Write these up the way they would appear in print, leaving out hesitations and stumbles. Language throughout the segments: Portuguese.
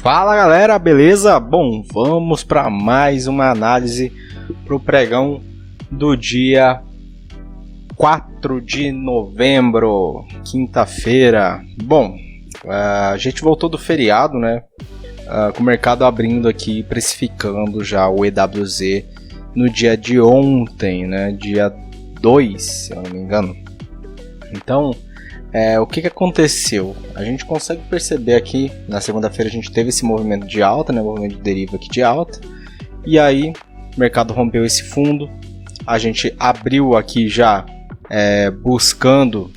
Fala galera, beleza? Bom, vamos para mais uma análise para o pregão do dia 4 de novembro, quinta-feira. Bom, a gente voltou do feriado, né? Com o mercado abrindo aqui, precificando já o EWZ no dia de ontem, né? Dia 2, se eu não me engano. Então, o que aconteceu? A gente consegue perceber aqui, na segunda-feira a gente teve esse movimento de alta, né, movimento de deriva aqui de alta, e aí o mercado rompeu esse fundo, a gente abriu aqui já buscando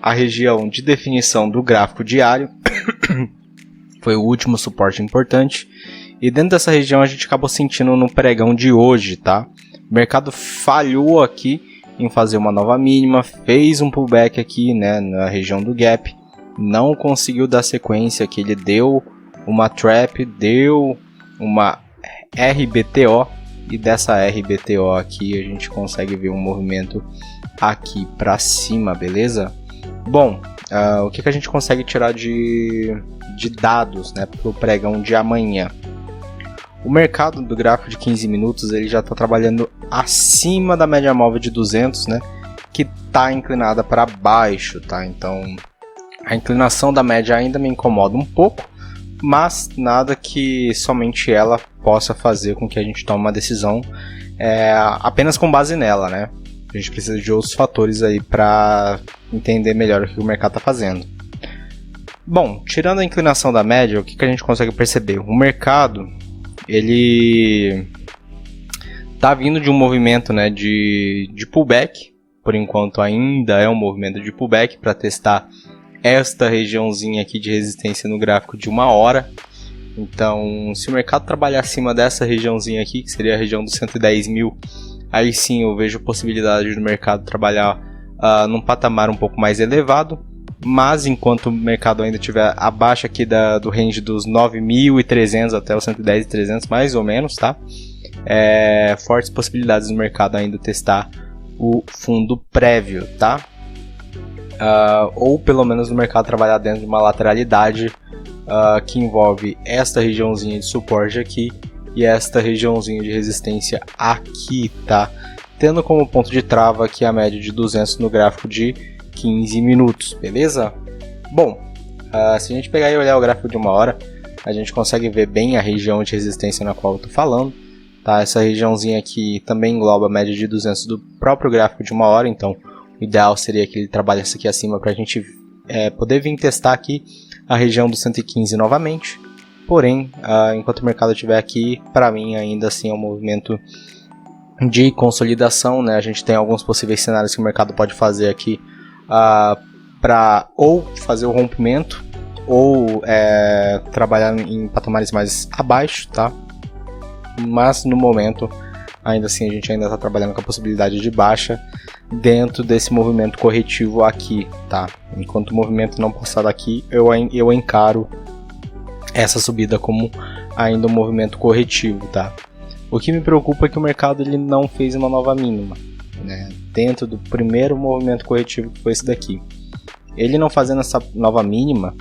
a região de definição do gráfico diário, foi o último suporte importante, e dentro dessa região a gente acabou sentindo no pregão de hoje, tá? O mercado falhou aqui em fazer uma nova mínima, fez um pullback aqui, né, na região do gap, não conseguiu dar sequência aqui, ele deu uma trap, deu uma RBTO, e dessa RBTO aqui a gente consegue ver um movimento aqui para cima, beleza? Bom, o que a gente consegue tirar de dados, né, para o pregão de amanhã? O mercado do gráfico de 15 minutos ele já está trabalhando acima da média móvel de 200, né, que está inclinada para baixo, tá? Então a inclinação da média ainda me incomoda um pouco, mas nada que somente ela possa fazer com que a gente tome uma decisão apenas com base nela, né? A gente precisa de outros fatores aí para entender melhor o que o mercado está fazendo. Bom, tirando a inclinação da média, o que a gente consegue perceber? O mercado ele tá vindo de um movimento, né, de pullback, por enquanto ainda é um movimento de pullback para testar esta regiãozinha aqui de resistência no gráfico de 1 hora. Então, se o mercado trabalhar acima dessa regiãozinha aqui, que seria a região dos 110 mil, aí sim eu vejo possibilidade do mercado trabalhar num patamar um pouco mais elevado. Mas enquanto o mercado ainda estiver abaixo aqui do range dos 9.300 até os 110.300 mais ou menos, tá? Fortes possibilidades do mercado ainda testar o fundo prévio, tá? Ou pelo menos o mercado trabalhar dentro de uma lateralidade que envolve esta regiãozinha de suporte aqui e esta regiãozinha de resistência aqui, tá? Tendo como ponto de trava aqui a média de 200 no gráfico de 15 minutos, beleza? Bom, se a gente pegar e olhar o gráfico de 1 hora, a gente consegue ver bem a região de resistência na qual eu estou falando, tá? Essa regiãozinha aqui também engloba a média de 200 do próprio gráfico de 1 hora, então o ideal seria que ele trabalhasse aqui acima para a gente poder vir testar aqui a região do 115 novamente, porém, enquanto o mercado estiver aqui, para mim ainda assim é um movimento de consolidação, né? A gente tem alguns possíveis cenários que o mercado pode fazer aqui, para ou fazer o rompimento ou trabalhar em patamares mais abaixo, tá? Mas no momento ainda assim a gente ainda está trabalhando com a possibilidade de baixa dentro desse movimento corretivo aqui, tá? Enquanto o movimento não passar daqui, eu encaro essa subida como ainda um movimento corretivo, tá? O que me preocupa é que o mercado ele não fez uma nova mínima, né, dentro do primeiro movimento corretivo que foi esse daqui. Ele não fazendo essa nova mínima,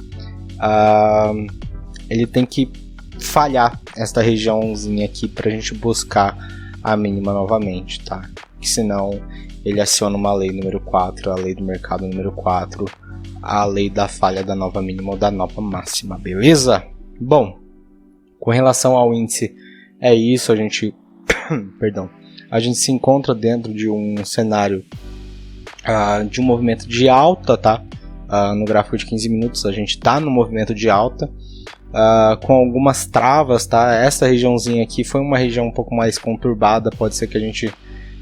ele tem que falhar esta regiãozinha aqui para a gente buscar a mínima novamente, tá? Porque senão ele aciona uma lei número 4, a lei do mercado número 4, a lei da falha da nova mínima ou da nova máxima, beleza? Bom, com relação ao índice, é isso, a gente perdão, a gente se encontra dentro de um cenário de um movimento de alta, tá? No gráfico de 15 minutos a gente está no movimento de alta, com algumas travas, tá? Essa regiãozinha aqui foi uma região um pouco mais conturbada, pode ser que a gente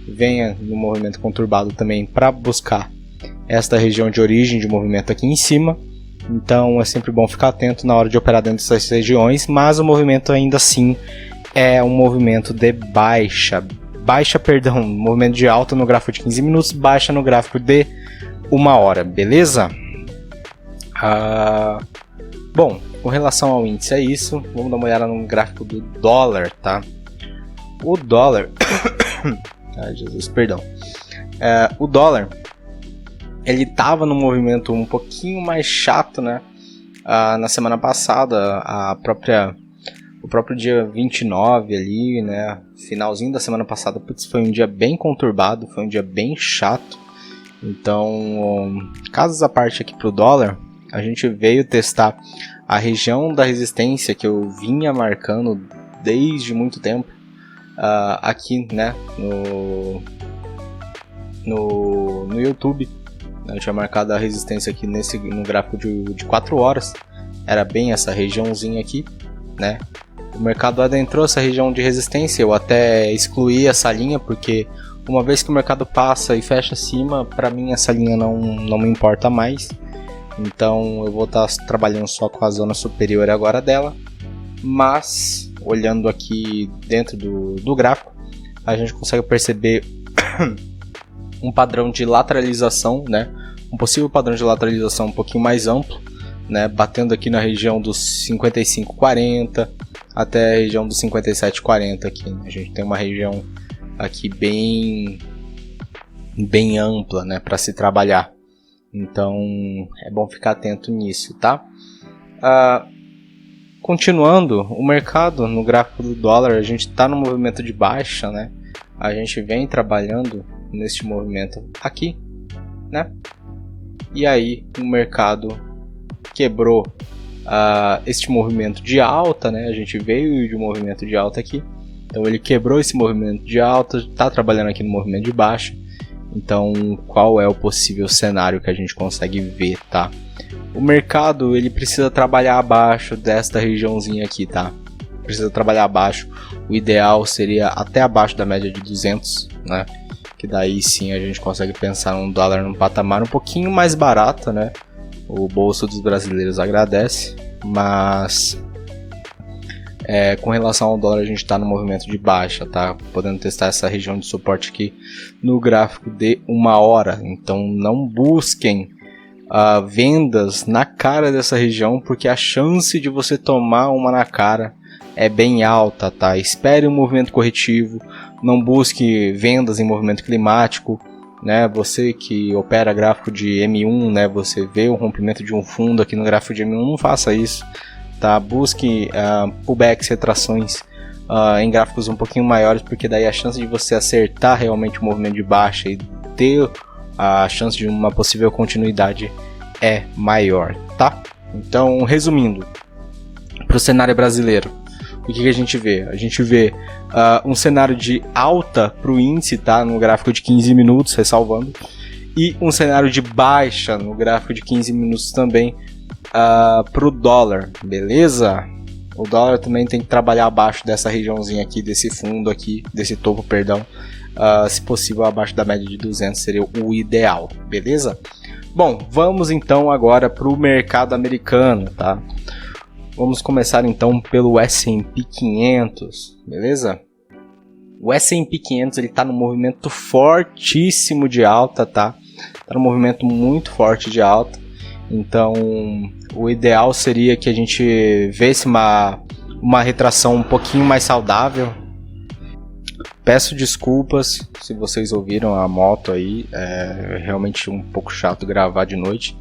venha no movimento conturbado também para buscar esta região de origem de movimento aqui em cima. Então é sempre bom ficar atento na hora de operar dentro dessas regiões, mas o movimento ainda assim é um movimento de movimento de alta no gráfico de 15 minutos, baixa no gráfico de 1 hora, beleza? Bom, com relação ao índice é isso, vamos dar uma olhada no gráfico do dólar, tá? O dólar, o dólar, ele estava num movimento um pouquinho mais chato, né? na semana passada, o próprio dia 29 ali, né, finalzinho da semana passada, foi um dia bem conturbado, foi um dia bem chato. Então, casos à parte aqui pro dólar, a gente veio testar a região da resistência que eu vinha marcando desde muito tempo, aqui, né, no YouTube. Eu tinha marcado a resistência aqui no gráfico de 4 horas, era bem essa regiãozinha aqui, né. O mercado adentrou essa região de resistência, eu até excluí essa linha, porque uma vez que o mercado passa e fecha acima, para mim essa linha não me importa mais. Então eu vou estar trabalhando só com a zona superior agora dela. Mas, olhando aqui dentro do gráfico, a gente consegue perceber um padrão de lateralização, né? Um possível padrão de lateralização um pouquinho mais amplo, né? Batendo aqui na região dos 55,40 até a região dos 57,40 aqui. A gente tem uma região aqui bem ampla, né, para se trabalhar. Então é bom ficar atento nisso, tá? Continuando, o mercado no gráfico do dólar, a gente está no movimento de baixa, né? A gente vem trabalhando neste movimento aqui, né? E aí o mercado quebrou este movimento de alta, né? A gente veio de um movimento de alta aqui, então ele quebrou esse movimento de alta, está trabalhando aqui no movimento de baixa. Então, qual é o possível cenário que a gente consegue ver, tá? O mercado, ele precisa trabalhar abaixo desta regiãozinha aqui, tá? Precisa trabalhar abaixo. O ideal seria até abaixo da média de 200, né? Que daí sim a gente consegue pensar num dólar num patamar um pouquinho mais barato, né? O bolso dos brasileiros agradece, mas com relação ao dólar a gente está no movimento de baixa, tá? Podendo testar essa região de suporte aqui no gráfico de 1 hora. Então não busquem vendas na cara dessa região, porque a chance de você tomar uma na cara é bem alta, tá? Espere um movimento corretivo, não busque vendas em movimento climático, né? Você que opera gráfico de M1, né? Você vê o rompimento de um fundo aqui no gráfico de M1, não faça isso, tá? Busque pullbacks, retrações em gráficos um pouquinho maiores, porque daí a chance de você acertar realmente o movimento de baixa e ter a chance de uma possível continuidade é maior, tá? Então, resumindo, para o cenário brasileiro, o que a gente vê? A gente vê um cenário de alta para o índice, tá? No gráfico de 15 minutos, ressalvando, e um cenário de baixa no gráfico de 15 minutos também para o dólar, beleza? O dólar também tem que trabalhar abaixo dessa regiãozinha aqui, desse fundo aqui, desse topo, perdão, se possível abaixo da média de 200 seria o ideal, beleza? Bom, vamos então agora para o mercado americano, tá? Vamos começar então pelo S&P 500, beleza? O S&P 500 ele está no movimento fortíssimo de alta, tá? Está no movimento muito forte de alta. Então, o ideal seria que a gente visse uma retração um pouquinho mais saudável. Peço desculpas se vocês ouviram a moto aí, é realmente um pouco chato gravar de noite,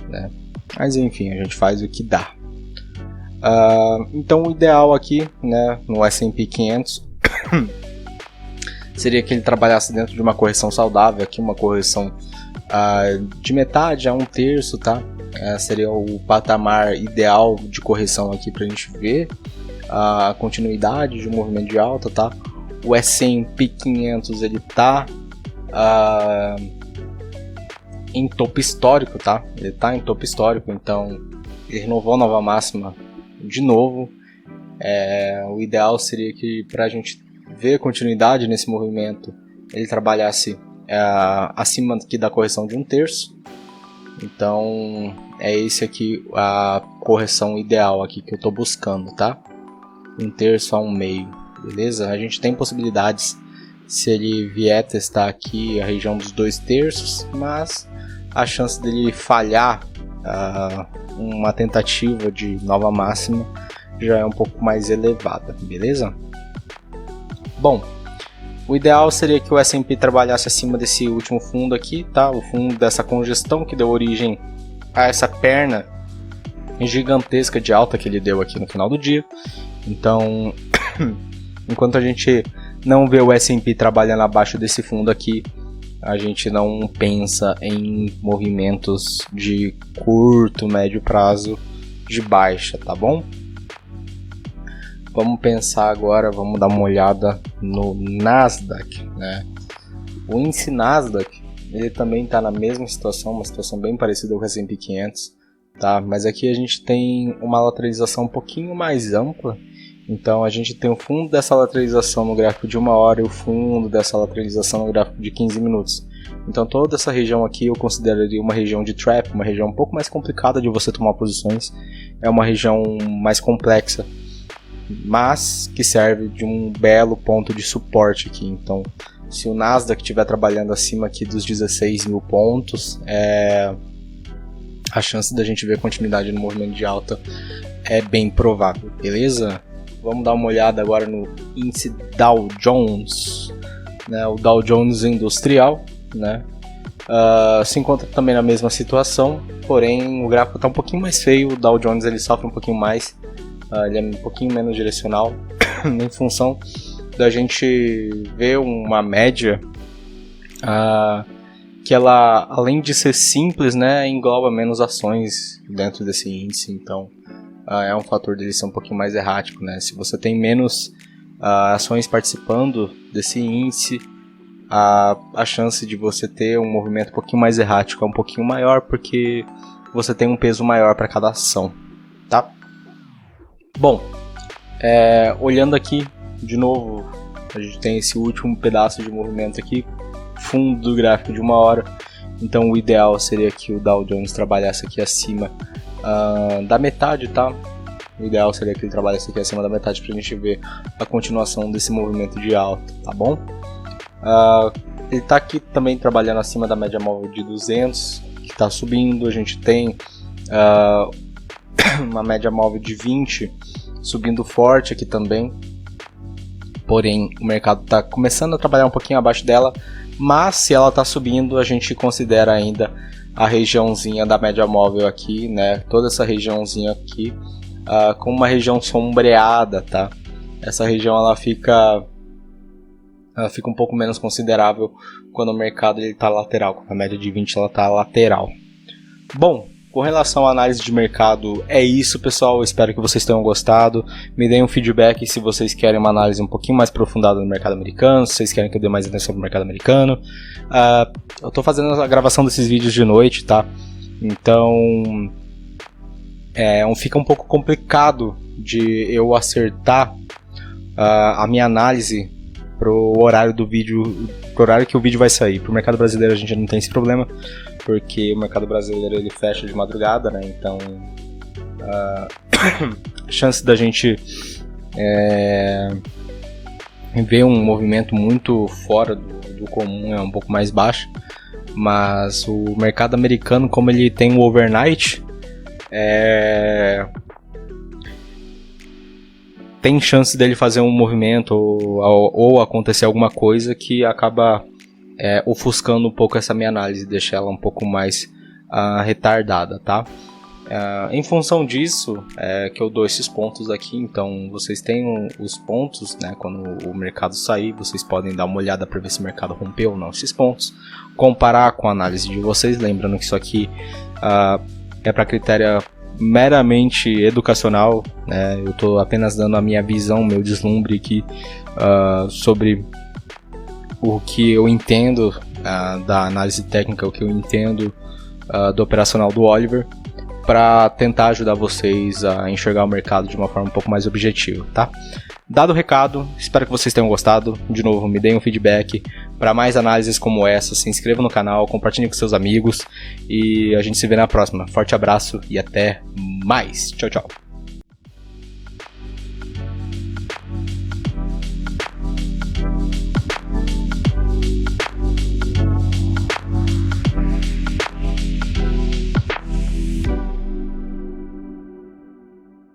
né? Mas enfim, a gente faz o que dá. Então o ideal aqui, né, no S&P 500 seria que ele trabalhasse dentro de uma correção saudável, aqui uma correção de metade a 1/3, tá? Seria o patamar ideal de correção aqui para a gente ver a continuidade de um movimento de alta, tá? O S&P 500 ele tá em topo histórico, tá? Ele tá em topo histórico, então ele renovou a nova máxima de novo. O ideal seria que, para a gente ver continuidade nesse movimento, ele trabalhasse acima aqui da correção de 1/3. Então é esse aqui a correção ideal aqui que eu estou buscando, tá? 1/3 a 1/2, beleza? A gente tem possibilidades se ele vier testar aqui a região dos 2/3, mas a chance dele falhar uma tentativa de nova máxima já é um pouco mais elevada, beleza? Bom, o ideal seria que o S&P trabalhasse acima desse último fundo aqui, tá? O fundo dessa congestão que deu origem a essa perna gigantesca de alta que ele deu aqui no final do dia. Então, enquanto a gente não vê o S&P trabalhando abaixo desse fundo aqui, a gente não pensa em movimentos de curto, médio prazo de baixa, tá bom? Vamos pensar agora, vamos dar uma olhada no Nasdaq, né? O índice Nasdaq, ele também está na mesma situação, uma situação bem parecida com o S&P 500, tá? Mas aqui a gente tem uma lateralização um pouquinho mais ampla. Então a gente tem o fundo dessa lateralização no gráfico de 1 hora e o fundo dessa lateralização no gráfico de 15 minutos. Então toda essa região aqui eu consideraria uma região de trap, uma região um pouco mais complicada de você tomar posições. É uma região mais complexa, mas que serve de um belo ponto de suporte aqui. Então se o Nasdaq estiver trabalhando acima aqui dos 16 mil pontos, a chance da gente ver continuidade no movimento de alta é bem provável, beleza? Vamos dar uma olhada agora no índice Dow Jones, né? O Dow Jones Industrial, né? Se encontra também na mesma situação, porém o gráfico está um pouquinho mais feio. O Dow Jones ele sofre um pouquinho mais, ele é um pouquinho menos direcional, em função da gente ver uma média que ela, além de ser simples, né, engloba menos ações dentro desse índice. Então é um fator dele ser um pouquinho mais errático, né? Se você tem menos ações participando desse índice, a chance de você ter um movimento um pouquinho mais errático é um pouquinho maior, porque você tem um peso maior para cada ação, tá? Bom, olhando aqui de novo, a gente tem esse último pedaço de movimento aqui, fundo do gráfico de 1 hora. Então o ideal seria que o Dow Jones trabalhasse aqui acima da metade, tá? O ideal seria que ele trabalhasse aqui acima da metade pra gente ver a continuação desse movimento de alta, tá bom? Ele tá aqui também trabalhando acima da média móvel de 200, que tá subindo. A gente tem uma média móvel de 20 subindo forte aqui também. Porém, o mercado está começando a trabalhar um pouquinho abaixo dela, mas se ela está subindo, a gente considera ainda a regiãozinha da média móvel aqui, né? Toda essa regiãozinha aqui, como uma região sombreada, tá? Essa região ela fica um pouco menos considerável quando o mercado está lateral, com a média de 20 ela está lateral. Bom, com relação à análise de mercado, é isso, pessoal. Espero que vocês tenham gostado. Me deem um feedback se vocês querem uma análise um pouquinho mais aprofundada no mercado americano, se vocês querem que eu dê mais atenção no mercado americano. Eu estou fazendo a gravação desses vídeos de noite, tá? Então fica um pouco complicado de eu acertar a minha análise pro horário do vídeo, pro horário que o vídeo vai sair. Pro mercado brasileiro a gente não tem esse problema, porque o mercado brasileiro ele fecha de madrugada, né? Então a chance da gente ver um movimento muito fora do comum é um pouco mais baixa. Mas o mercado americano, como ele tem o overnight, tem chance dele fazer um movimento ou acontecer alguma coisa que acaba ofuscando um pouco essa minha análise, deixa ela um pouco mais retardada, tá? Em função disso, que eu dou esses pontos aqui. Então vocês têm os pontos, né? Quando o mercado sair, vocês podem dar uma olhada para ver se o mercado rompeu ou não esses pontos, comparar com a análise de vocês, lembrando que isso aqui é para critério meramente educacional, né? Eu estou apenas dando a minha visão, meu deslumbre aqui sobre o que eu entendo da análise técnica, o que eu entendo do operacional do Oliver, para tentar ajudar vocês a enxergar o mercado de uma forma um pouco mais objetiva, tá? Dado o recado, espero que vocês tenham gostado. De novo, me deem um feedback. Para mais análises como essa, se inscreva no canal, compartilhe com seus amigos e a gente se vê na próxima. Forte abraço e até mais. Tchau, tchau.